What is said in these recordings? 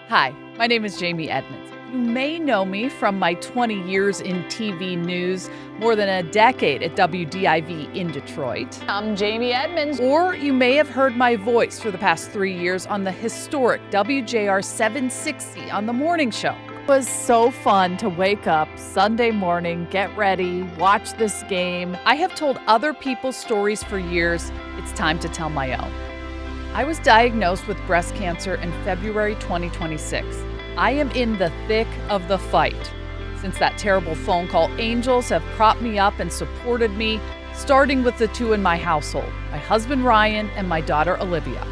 Hi, my name is Jamie Edmonds. You may know me from my 20 years in TV news, more than a decade at WDIV in Detroit. I'm Jamie Edmonds. Or you may have heard my voice for the past 3 years on the historic WJR 760 on the morning show. It was so fun to wake up Sunday morning, get ready, watch this game. I have told other people's stories for years. It's time to tell my own. I was diagnosed with breast cancer in February 2026. I am in the thick of the fight. Since that terrible phone call, angels have propped me up and supported me, starting with the two in my household, my husband Ryan and my daughter Olivia.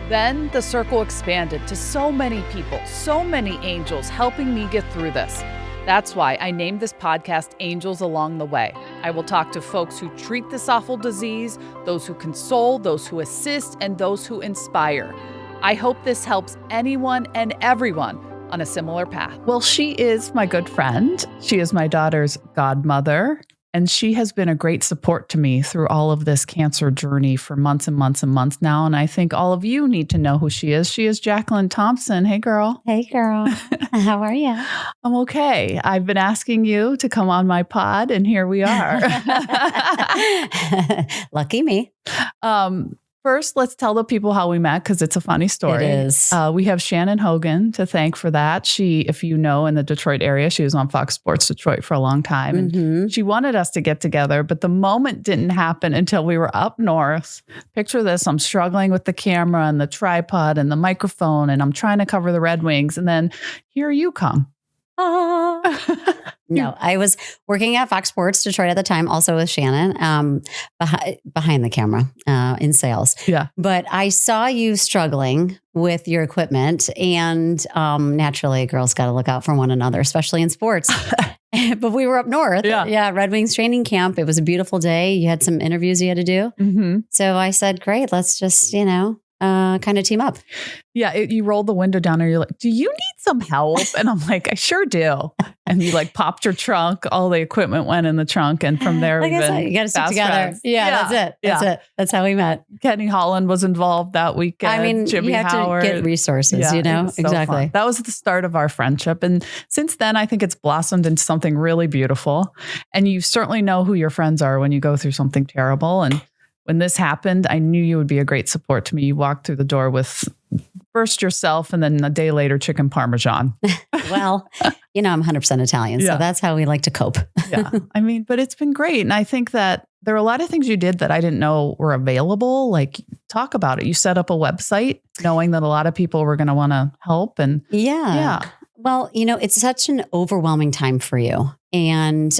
Then the circle expanded to so many people, so many angels helping me get through this. That's why I named this podcast Angels Along the Way. I will talk to folks who treat this awful disease, those who console, those who assist, and those who inspire. I hope this helps anyone and everyone on a similar path. Well, she is my good friend. She is my daughter's godmother, and she has been a great support to me through all of this cancer journey for months and months and months now. And I think all of you need to know who she is. She is Jacqueline Thompson. Hey, girl. Hey, girl. How are you? I'm okay. I've been asking you to come on my pod, and here we are. Lucky me. First, let's tell the people how we met, because it's a funny story. It is. We have Shannon Hogan to thank for that. She, if you know, in the Detroit area, she was on Fox Sports Detroit for a long time. And she wanted us to get together, but the moment didn't happen until we were up north. Picture this. I'm struggling with the camera and the tripod and the microphone, and I'm trying to cover the Red Wings. And then here you come. No, I was working at Fox Sports Detroit at the time, also with Shannon, behind the camera in sales. Yeah. But I saw you struggling with your equipment, and naturally, girls got to look out for one another, especially in sports. But we were up north. Yeah. Red Wings training camp. It was a beautiful day. You had some interviews you had to do. So I said, great, let's just, kind of team up. Yeah. You rolled the window down and you're like, do you need some help? And I'm like, I sure do. And you popped your trunk. All the equipment went in the trunk. And from there, you got to stick together. Friends. Yeah, that's it. That's how we met. Kenny Holland was involved that weekend. I mean, Jimmy you have Howard. to get resources, so exactly. Fun. That was the start of our friendship. And since then, I think it's blossomed into something really beautiful. And you certainly know who your friends are when you go through something terrible. And when this happened, I knew you would be a great support to me. You walked through the door with first yourself and then a day later, chicken parmesan. Well, I'm 100% Italian, so that's how we like to cope. Yeah. I mean, but it's been great. And I think that there are a lot of things you did that I didn't know were available. Talk about it. You set up a website knowing that a lot of people were going to want to help. And yeah. Well, it's such an overwhelming time for you. And,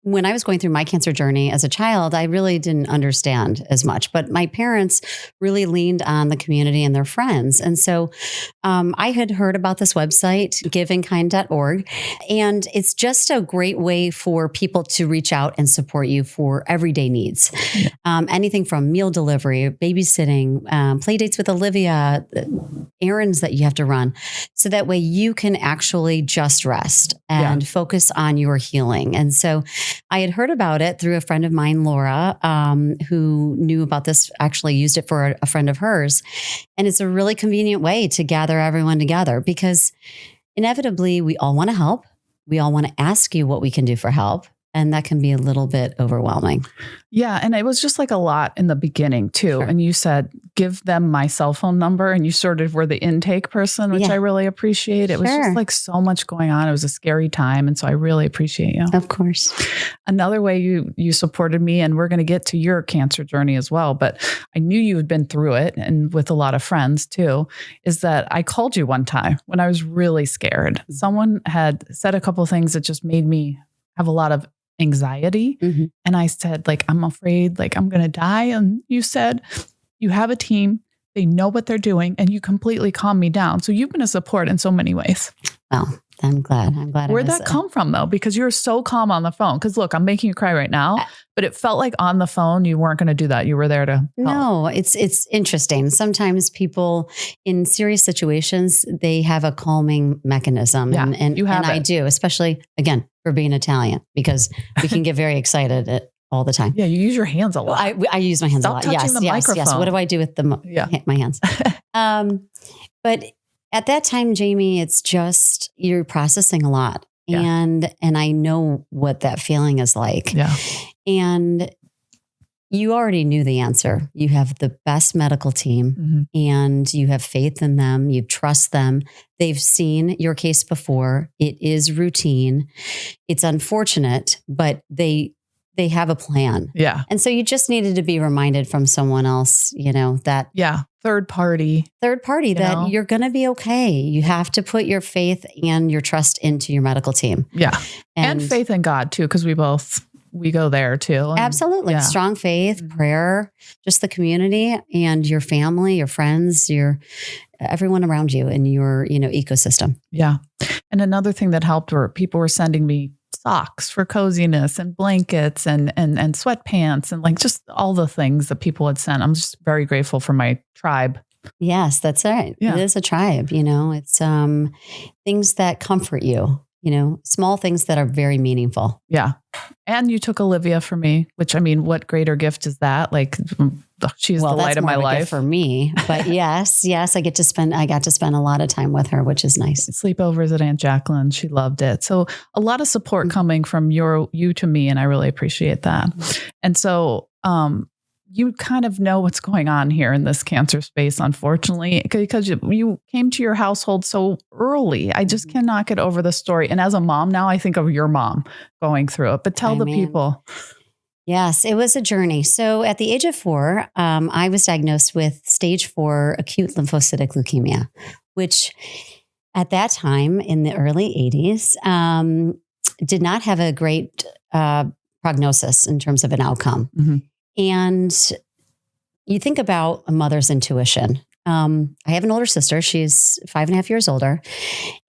when I was going through my cancer journey as a child, I really didn't understand as much, but my parents really leaned on the community and their friends. And so I had heard about this website, giveinkind.org, and it's just a great way for people to reach out and support you for everyday needs. Anything from meal delivery, babysitting, play dates with Olivia, errands that you have to run. So that way you can actually just rest and focus on your healing. And so I had heard about it through a friend of mine, Laura, who knew about this, actually used it for a friend of hers. And it's a really convenient way to gather everyone together because inevitably we all want to help. We all want to ask you what we can do for help. And that can be a little bit overwhelming. Yeah. And it was just a lot in the beginning too. Sure. And you said, give them my cell phone number. And you sort of were the intake person, which I really appreciate. It was just so much going on. It was a scary time. And so I really appreciate you. Of course. Another way you supported me, and we're going to get to your cancer journey as well, but I knew you had been through it and with a lot of friends too, is that I called you one time when I was really scared. Someone had said a couple of things that just made me have a lot of anxiety. And I said, I'm afraid, I'm going to die. And you said, you have a team, they know what they're doing, and you completely calmed me down. So you've been a support in so many ways. Well, I'm glad. Where'd that come from though? Because you're so calm on the phone. Because look, I'm making you cry right now, but it felt like on the phone, you weren't going to do that. You were there to help. No, it's interesting. Sometimes people in serious situations, they have a calming mechanism. Yeah, and I do, especially again, for being Italian, because we can get very excited all the time. Yeah. You use your hands a lot. I use my hands a lot. Stop touching the microphone. Yes. What do I do with my hands? But At that time, Jamie, it's just you're processing a lot. Yeah. And I know what that feeling is like. Yeah. And you already knew the answer. You have the best medical team and you have faith in them. You trust them. They've seen your case before. It is routine. It's unfortunate, but they have a plan. Yeah. And so you just needed to be reminded from someone else, that third party that you're going to be okay. You have to put your faith and your trust into your medical team. Yeah. And faith in God too, because we go there too. Absolutely. Yeah. Strong faith, prayer, just the community and your family, your friends, everyone around you in your, ecosystem. Yeah. And another thing that helped were people were sending me socks for coziness and blankets and sweatpants and like just all the things that people had sent. I'm just very grateful for my tribe. Yes, that's right. Yeah. It is a tribe, it's things that comfort you. Small things that are very meaningful. Yeah. And you took Olivia for me, which what greater gift is that? Like she's the light of my life for me. But yes, I got to spend a lot of time with her, which is nice. Sleepovers at Aunt Jacqueline. She loved it. So a lot of support coming from you to me. And I really appreciate that. And so, you kind of know what's going on here in this cancer space, unfortunately, because you came to your household so early. I just cannot get over the story. And as a mom now, I think of your mom going through it, but tell the people. Yes, it was a journey. So at the age of 4, I was diagnosed with stage 4 acute lymphocytic leukemia, which at that time in the early 80s did not have a great prognosis in terms of an outcome. Mm-hmm. And you think about a mother's intuition. I have an older sister. She's 5.5 years older.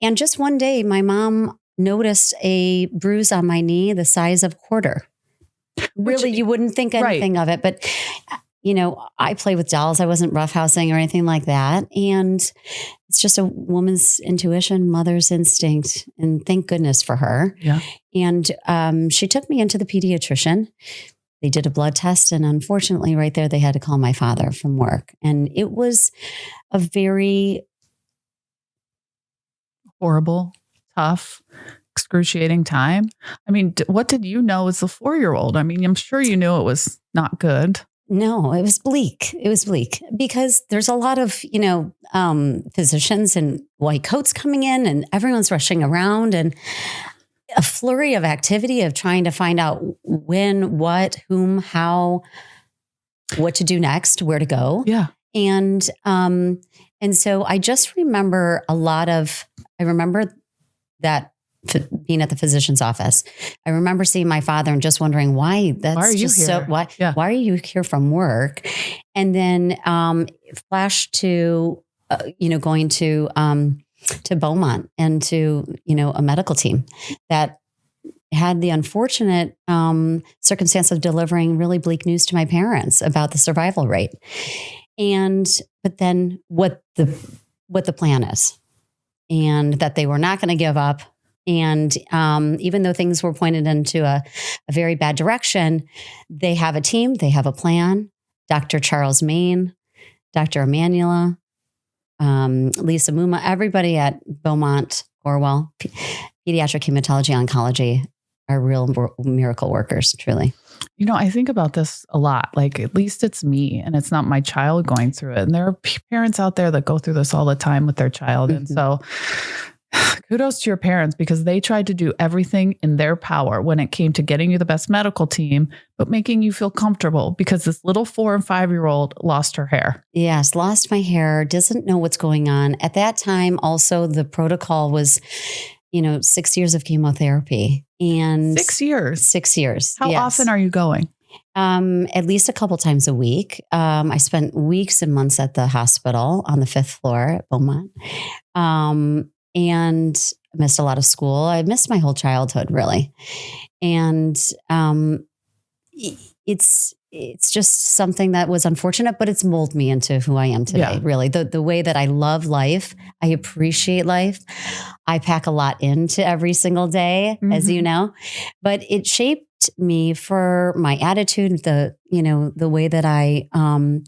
And just one day, my mom noticed a bruise on my knee the size of a quarter. Really, you wouldn't think anything of it. But, I play with dolls. I wasn't roughhousing or anything like that. And it's just a woman's intuition, mother's instinct. And thank goodness for her. Yeah. And she took me into the pediatrician. They did a blood test, and unfortunately right there, they had to call my father from work. And it was a very horrible, tough, excruciating time. What did you know as a 4-year-old? I'm sure you knew it was not good. No, it was bleak. It was bleak because there's a lot of, physicians in white coats coming in and everyone's rushing around and a flurry of activity of trying to find out when, what, whom, how, what to do next, where to go. Yeah. And so I just remember I remember that being at the physician's office. I remember seeing my father and just wondering why are you here? Why are you here from work? And then flash to, going to Beaumont and to, a medical team that had the unfortunate circumstance of delivering really bleak news to my parents about the survival rate. But then what the plan is and that they were not going to give up. And even though things were pointed into a very bad direction, they have a team, they have a plan. Dr. Charles Main, Dr. Emanuela, Lisa Muma, everybody at Beaumont, Orwell, pediatric hematology oncology are real miracle workers, truly. I think about this a lot. Like, at least it's me and it's not my child going through it. And there are parents out there that go through this all the time with their child. Mm-hmm. And so kudos to your parents because they tried to do everything in their power when it came to getting you the best medical team, but making you feel comfortable because this little 4 and 5-year-old lost her hair. Yes, lost my hair, doesn't know what's going on. At that time, also, the protocol was, 6 years of chemotherapy. And 6 years? 6 years. How often are you going? At least a couple times a week. I spent weeks and months at the hospital on the 5th floor at Beaumont. And missed a lot of school. I missed my whole childhood, really. And it's just something that was unfortunate, but it's molded me into who I am today, really. The way that I love life, I appreciate life. I pack a lot into every single day, as you know, but it shaped me for my attitude, the way that I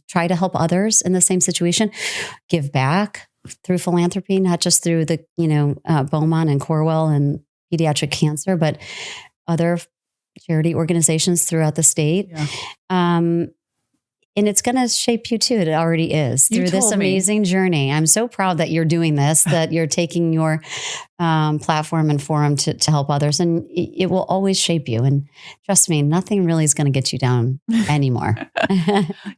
try to help others in the same situation, give back. through philanthropy, not just through the, Beaumont and Corwell and pediatric cancer, but other charity organizations throughout the state. Yeah. And it's going to shape you too. It already is through this amazing journey. I'm so proud that you're doing this, that you're taking your platform and forum to help others. And it will always shape you. And trust me, nothing really is going to get you down anymore.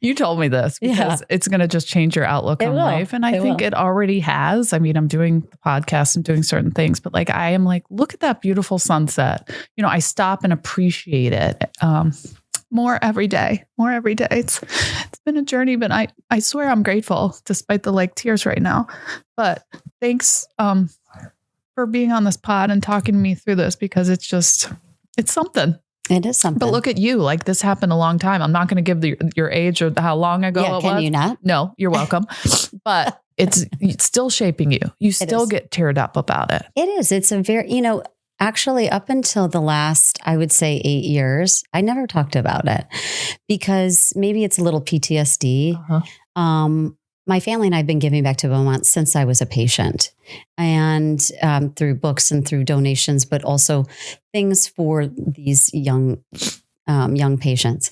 You told me this because it's going to just change your outlook on life. And I think it already has. I mean, I'm doing the podcast and doing certain things, but like, I am like, look at that beautiful sunset. I stop and appreciate it. More every day. It's been a journey, but I swear I'm grateful despite the tears right now. But thanks for being on this pod and talking to me through this, because it's something. It is something. But look at you. This happened a long time. I'm not going to give your age or how long ago it was. Can you not? No, you're welcome. But it's still shaping you. You still get teared up about it. It is. It's a very, actually, up until the last, I would say 8 years, I never talked about it because maybe it's a little PTSD. My family and I have been giving back to Beaumont since I was a patient, and through books and through donations, but also things for these young patients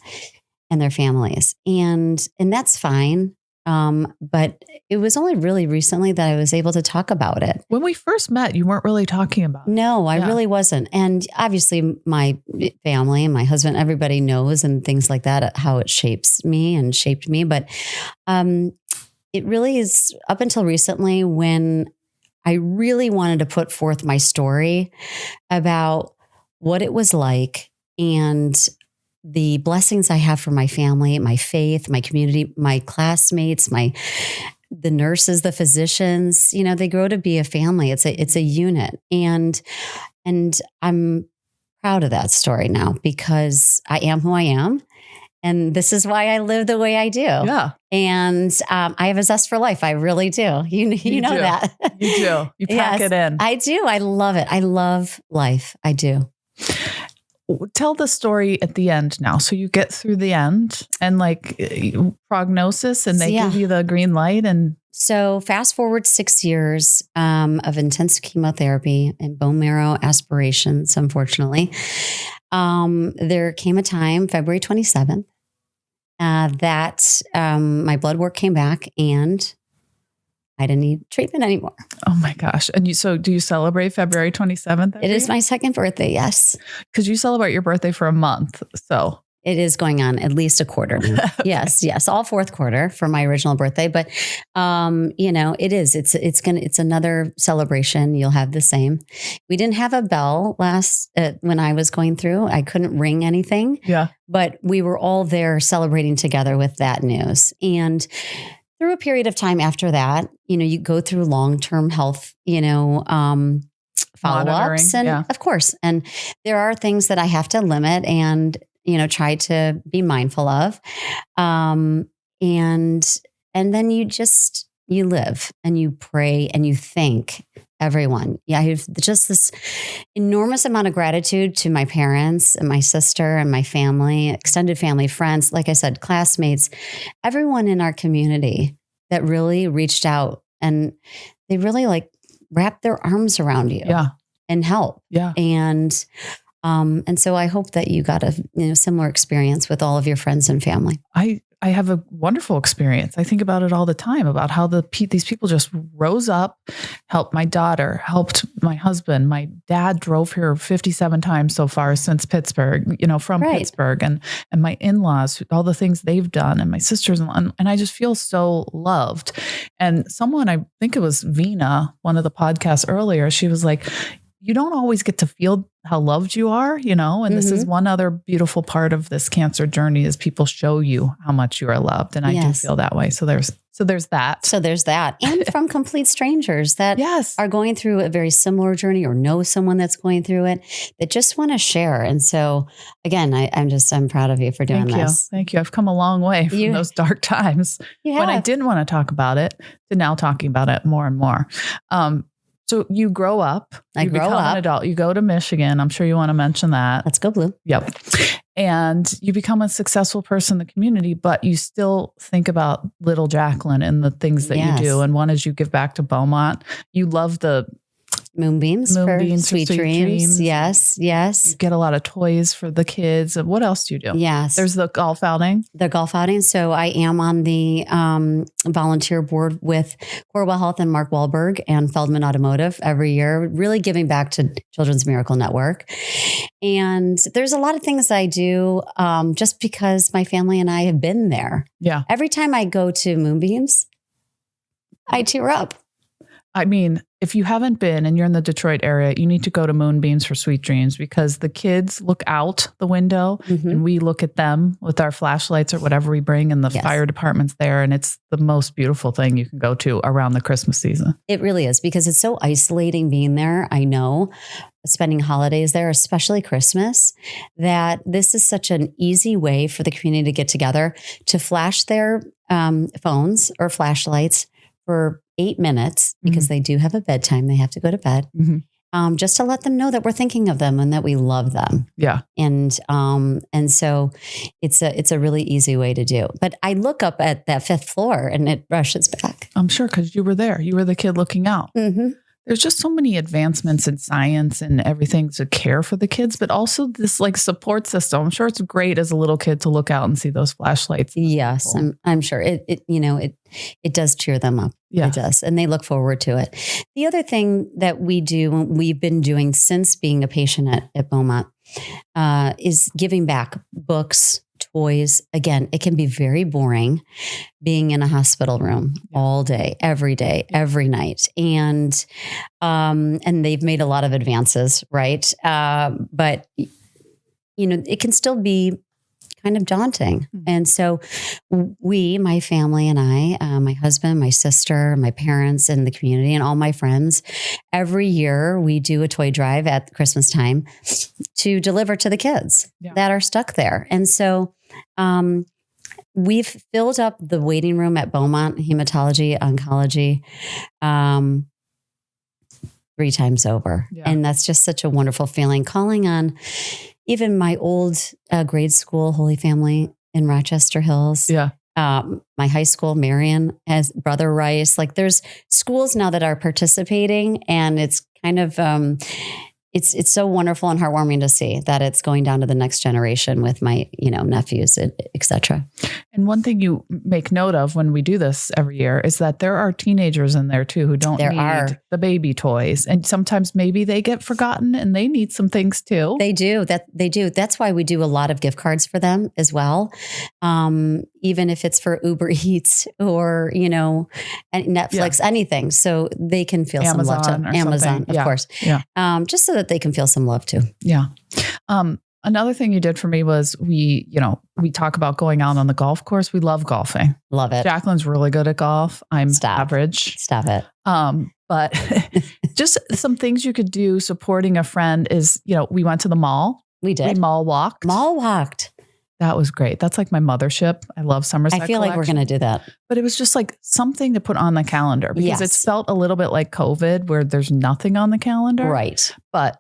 and their families. And that's fine. But it was only really recently that I was able to talk about it. When we first met, you weren't really talking about it. No, I really wasn't. And obviously my family and my husband, everybody knows and things like that, how it shapes me and shaped me. But it really is up until recently when I really wanted to put forth my story about what it was like and the blessings I have for my family, my faith, my community, my classmates, the nurses, the physicians, they grow to be a family. It's a unit. And I'm proud of that story now because I am who I am. And this is why I live the way I do. Yeah. And I have a zest for life. I really do. You know that. You do. You pack it in. I do. I love it. I love life. I do. Tell the story at the end now. So you get through the end and prognosis and they give you the green light. And so fast forward 6 years of intensive chemotherapy and bone marrow aspirations, unfortunately. There came a time, February 27th, that my blood work came back and I didn't need treatment anymore. Oh my gosh. And so do you celebrate February 27th? It is my second birthday. Yes. Because you celebrate your birthday for a month. So it is going on at least a quarter. Yes. All fourth quarter for my original birthday. But, it is, it's another celebration. You'll have the same. We didn't have a bell when I was going through, I couldn't ring anything. Yeah. But we were all there celebrating together with that news. And through a period of time after that, you go through long-term health, follow-ups and of course, and there are things that I have to limit and, try to be mindful of. And then you live and you pray and you thank everyone. Yeah. I have just this enormous amount of gratitude to my parents and my sister and my family, extended family, friends, like I said, classmates, everyone in our community that really reached out and they really wrapped their arms around you and help. Yeah. And so I hope that you got a similar experience with all of your friends and family. I have a wonderful experience. I think about it all the time, about how these people just rose up, helped my daughter, helped my husband. My dad drove here 57 times so far since Pittsburgh, from Pittsburgh, and my in-laws, all the things they've done, and my sisters, and I just feel so loved. And someone, I think it was Vina, one of the podcasts earlier, she was like, you don't always get to feel how loved you are, and this is one other beautiful part of this cancer journey is people show you how much you are loved. And I do feel that way. So there's that. So there's that. And from complete strangers that are going through a very similar journey or know someone that's going through it that just want to share. And so again, I'm proud of you for doing this. Thank you. I've come a long way from those dark times when I didn't want to talk about it to now talking about it more and more. So you grow up, you become an adult, you go to Michigan. I'm sure you want to mention that. Let's go Blue. Yep. and you become a successful person in the community, but you still think about little Jacqueline and the things that you do. And one is you give back to Beaumont. You love the Moonbeams for sweet dreams. Yes. You get a lot of toys for the kids. And what else do you do? Yes. There's the golf outing. So I am on the volunteer board with Corwell Health and Mark Wahlberg and Feldman Automotive every year, really giving back to Children's Miracle Network. And there's a lot of things I do just because my family and I have been there. Yeah. Every time I go to Moonbeams, I tear up. I mean, if you haven't been and you're in the Detroit area, you need to go to Moonbeams for Sweet Dreams, because the kids look out the window and we look at them with our flashlights or whatever we bring, and the fire department's there. And it's the most beautiful thing you can go to around the Christmas season. It really is, because it's so isolating being there. I know, spending holidays there, especially Christmas, that this is such an easy way for the community to get together, to flash their phones or flashlights for 8 minutes, because they do have a bedtime. They have to go to bed. Just to let them know that we're thinking of them and that we love them. Yeah. And so it's a really easy way to do. But I look up at that 5th floor and it rushes back. I'm sure, because you were there. You were the kid looking out. There's just so many advancements in science and everything to care for the kids, but also this like support system. I'm sure it's great as a little kid to look out and see those flashlights. Yes, I'm sure it does cheer them up. Yeah. It does, and they look forward to it. The other thing that we do, we've been doing since being a patient at Beaumont, is giving back books, toys. Again, it can be very boring being in a hospital room all day, every night. And they've made a lot of advances, right? But it can still be kind of daunting. And so my family and I, my husband, my sister, my parents, and the community, and all my friends, every year we do a toy drive at Christmas time to deliver to the kids that are stuck there. And so we've filled up the waiting room at Beaumont Hematology Oncology 3 times over. Yeah. And that's just such a wonderful feeling, calling on even my old grade school, Holy Family in Rochester Hills. Yeah. My high school, Marion, as Brother Rice. Like, there's schools now that are participating, and it's kind of, it's so wonderful and heartwarming to see that it's going down to the next generation with my, nephews, et cetera. And one thing you make note of when we do this every year is that there are teenagers in there too who don't need the baby toys. And sometimes maybe they get forgotten and they need some things too. They do. That's why we do a lot of gift cards for them as well. Even if it's for Uber Eats or, Netflix, anything. So they can feel some love to Amazon, of course. Yeah. Just so that they can feel some love too. Yeah. Another thing you did for me was we talk about going out on the golf course. We love golfing. Love it. Jacqueline's really good at golf. I'm average. Stop it. But just some things you could do supporting a friend is, we went to the mall. We did. We mall walked. That was great. That's like my mothership. I love Somerset. I feel like we're going to do that. But it was just like something to put on the calendar, because it's felt a little bit like COVID where there's nothing on the calendar. Right. But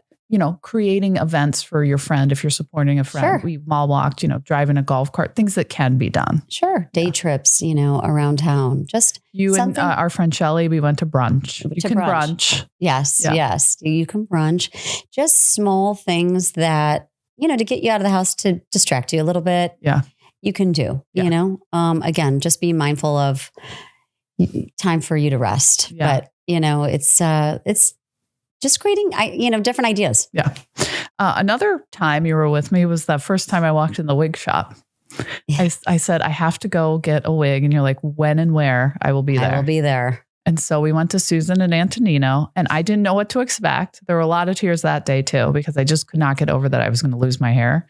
creating events for your friend, if you're supporting a friend. Sure. We mall walked, driving a golf cart, things that can be done. Sure. Day trips, around town. Just you something. And our friend Shelly, we went to brunch. You can brunch. Yes. Yeah. Yes. You can brunch. Just small things that, to get you out of the house, to distract you a little bit. Yeah. You can do, again, just be mindful of time for you to rest. Yeah. But, it's just creating, different ideas. Yeah. Another time you were with me was that first time I walked in the wig shop. Yeah. I said, I have to go get a wig. And you're like, when and where? I will be there. I will be there. And so we went to Susan and Antonino, and I didn't know what to expect. There were a lot of tears that day too, because I just could not get over that I was going to lose my hair.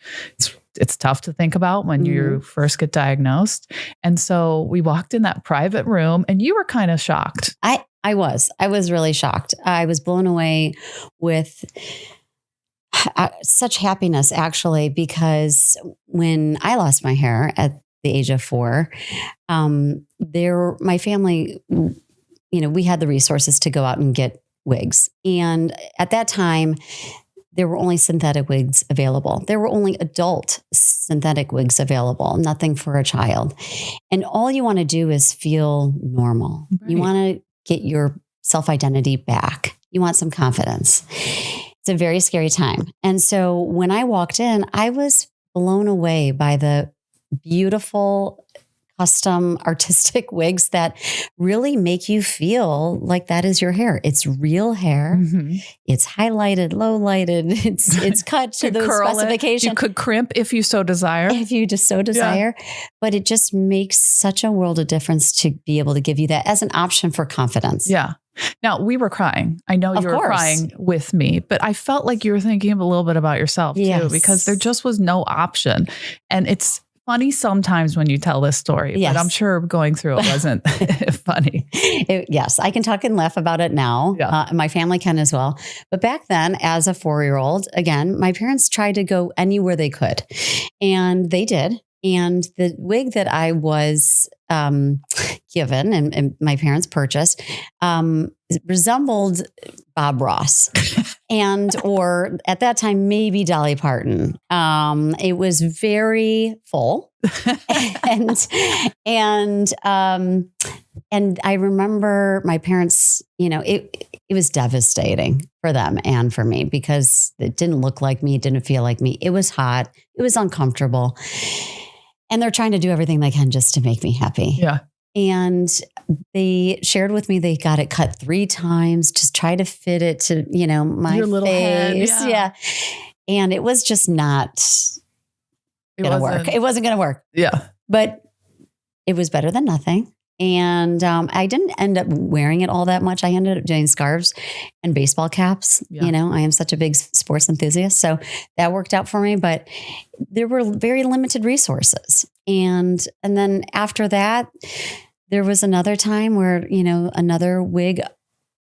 It's tough to think about when you first get diagnosed. And so we walked in that private room, and you were kind of shocked. I was really shocked. I was blown away with such happiness, actually, because when I lost my hair at the age of 4, my family, we had the resources to go out and get wigs. And at that time, there were only synthetic wigs available. There were only adult synthetic wigs available, nothing for a child. And all you want to do is feel normal. Right. You want to get your self-identity back. You want some confidence. It's a very scary time. And so when I walked in, I was blown away by the beautiful custom artistic wigs that really make you feel like that is your hair. It's real hair. Mm-hmm. It's highlighted, low lighted. It's cut to the specification. You could crimp if you so desire. If you just so desire. Yeah. But it just makes such a world of difference to be able to give you that as an option for confidence. Yeah. Now, we were crying. I know you were crying with me, but I felt like you were thinking a little bit about yourself too, because there just was no option. And it's funny sometimes when you tell this story, but I'm sure going through it wasn't funny. Yes, I can talk and laugh about it now. Yeah. My family can as well. But back then, as a 4-year-old, again, my parents tried to go anywhere they could. And they did. And the wig that I was given and my parents purchased resembled Bob Ross or at that time, maybe Dolly Parton. It was very full. and I remember my parents, it was devastating for them and for me because it didn't look like me. It didn't feel like me. It was hot. It was uncomfortable. And they're trying to do everything they can just to make me happy. Yeah. And they shared with me they got it cut 3 times, just try to fit it to, my your little face. Head. Yeah. And it was just not going to work. It wasn't going to work. Yeah. But it was better than nothing. And I didn't end up wearing it all that much. I ended up doing scarves and baseball caps. Yeah. I am such a big sports enthusiast. So that worked out for me. But there were very limited resources. And then after that, there was another time where, another wig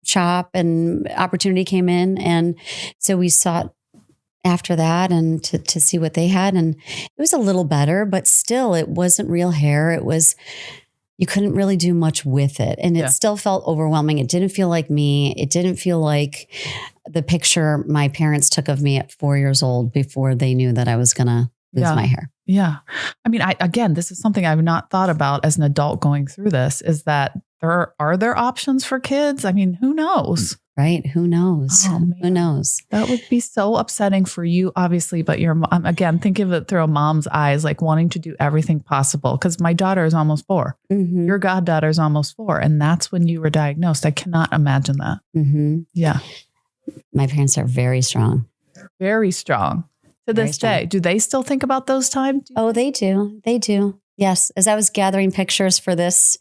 shop and opportunity came in. And so we sought after that and to see what they had. And it was a little better, but still it wasn't real hair. It was... You couldn't really do much with it. And it still felt overwhelming. It didn't feel like me. It didn't feel like the picture my parents took of me at 4 years old before they knew that I was going to lose my hair. Yeah. I mean, again, this is something I've not thought about as an adult going through this, is that are there options for kids? I mean, who knows? Right. Who knows? Oh, who knows? That would be so upsetting for you, obviously. But your mom, again, think of it through a mom's eyes, like wanting to do everything possible. Because my daughter is almost 4. Mm-hmm. Your goddaughter is almost 4. And that's when you were diagnosed. I cannot imagine that. Mm-hmm. Yeah. My parents are very strong. Very strong. To this day. Do they still think about those times? Oh, they do. They do. Yes. As I was gathering pictures for this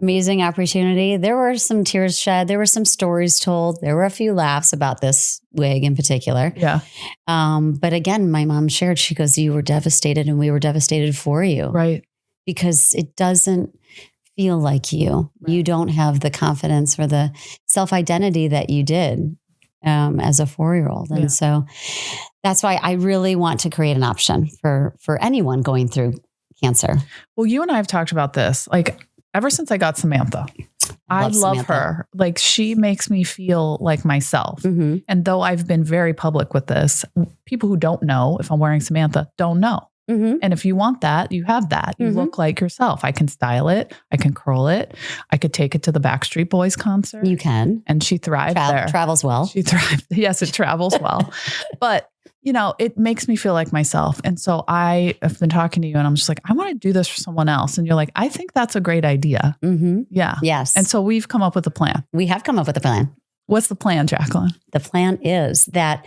amazing opportunity, there were some tears shed. There were some stories told. There were a few laughs about this wig in particular. Yeah. But again, my mom shared, she goes, you were devastated and we were devastated for you. Right. Because it doesn't feel like you. Right. You don't have the confidence or the self-identity that you did as a 4-year-old. And so that's why I really want to create an option for anyone going through cancer. Well, you and I have talked about this, like ever since I got Samantha. I love her. Like she makes me feel like myself. Mm-hmm. And though I've been very public with this, people who don't know if I'm wearing Samantha don't know. Mm-hmm. And if you want that, you have that. You look like yourself. I can style it. I can curl it. I could take it to the Backstreet Boys concert. You can. And she thrived there. Travels well. She thrived. Yes, it travels well. But it makes me feel like myself. And so I have been talking to you and I'm just like, I want to do this for someone else. And you're like, I think that's a great idea. Mm-hmm. Yeah. Yes. And so we've come up with a plan. We have come up with a plan. What's the plan, Jacqueline? The plan is that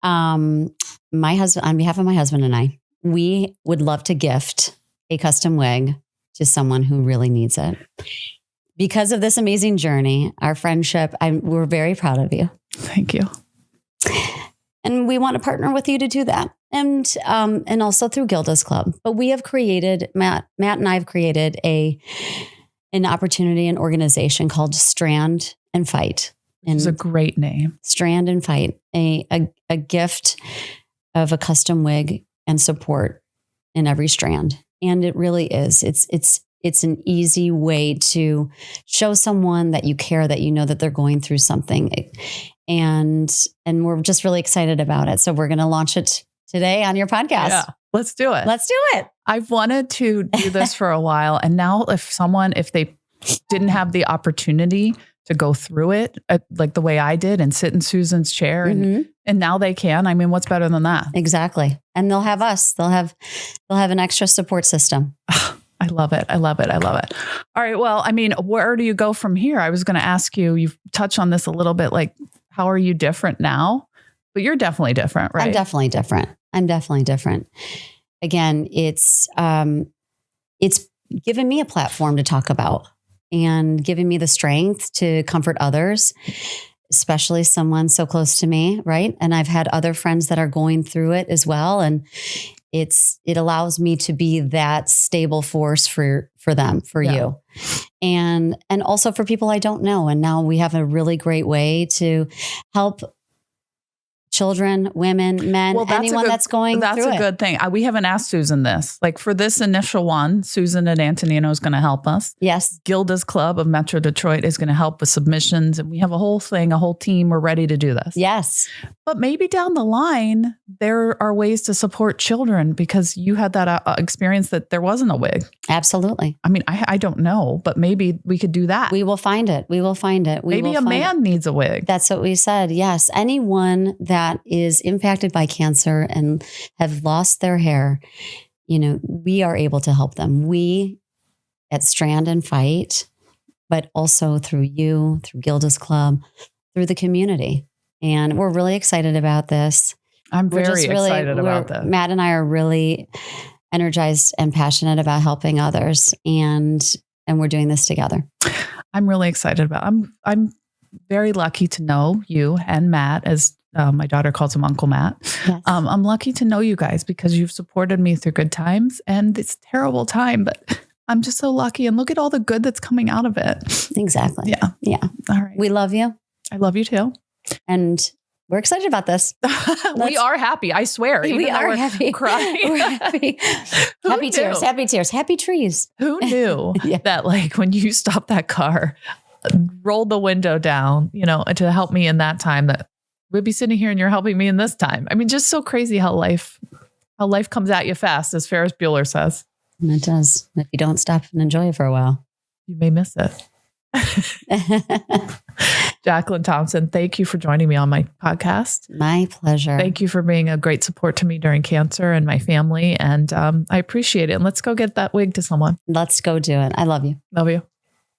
my husband, on behalf of my husband and I, we would love to gift a custom wig to someone who really needs it. Because of this amazing journey, our friendship, we're very proud of you. Thank you. And we want to partner with you to do that. And also through Gilda's Club. But we have created, Matt and I have created an opportunity, an organization called STRAND and Fight. It's a great name. STRAND and Fight, a gift of a custom wig and support in every strand. And it really is. It's an easy way to show someone that you care, that you know that they're going through something. And we're just really excited about it. So we're going to launch it today on your podcast. Yeah, let's do it. Let's do it. I've wanted to do this for a while. And now if they didn't have the opportunity to go through it like the way I did and sit in Susan's chair and now they can, I mean, what's better than that? Exactly. And they'll have us, they'll have an extra support system. I love it. I love it. I love it. All right. Well, I mean, where do you go from here? I was going to ask you, you've touched on this a little bit, like, how are you different now? But you're definitely different, right? I'm definitely different. Again, it's given me a platform to talk about and giving me the strength to comfort others, especially someone so close to me, right? And I've had other friends that are going through it as well. And it allows me to be that stable force for them, for you. And also for people I don't know. And now we have a really great way to help children, women, men, anyone that's going through it. That's a good thing. We haven't asked Susan this. Like for this initial one, Susan and Antonino is going to help us. Yes. Gilda's Club of Metro Detroit is going to help with submissions. And we have a whole team. We're ready to do this. Yes. But maybe down the line, there are ways to support children because you had that experience that there wasn't a wig. Absolutely. I mean, I don't know, but maybe we could do that. We will find it. Maybe a man needs a wig. That's what we said. Yes. Anyone that is impacted by cancer and have lost their hair, we are able to help them. We at Strand and Fight, but also through you, through Gilda's Club, through the community. And we're really excited about this. I'm very excited about this. Matt and I are really energized and passionate about helping others. And we're doing this together. I'm really excited about it. I'm very lucky to know you and Matt, as my daughter calls him Uncle Matt. Yes. I'm lucky to know you guys because you've supported me through good times and it's a terrible time, but I'm just so lucky. And look at all the good that's coming out of it. Exactly. Yeah. All right. We love you. I love you too. And we're excited about this. We are happy. I swear. We are happy. Crying. We're happy. Happy tears. Happy tears. Happy trees. Who knew that like when you stopped that car, rolled the window down, to help me in that time, that we'd be sitting here and you're helping me in this time. I mean, just so crazy how life comes at you fast, as Ferris Bueller says. And it does. If you don't stop and enjoy it for a while, you may miss it. Jacqueline Thompson, thank you for joining me on my podcast. My pleasure. Thank you for being a great support to me during cancer and my family. And I appreciate it. And let's go get that wig to someone. Let's go do it. I love you. Love you.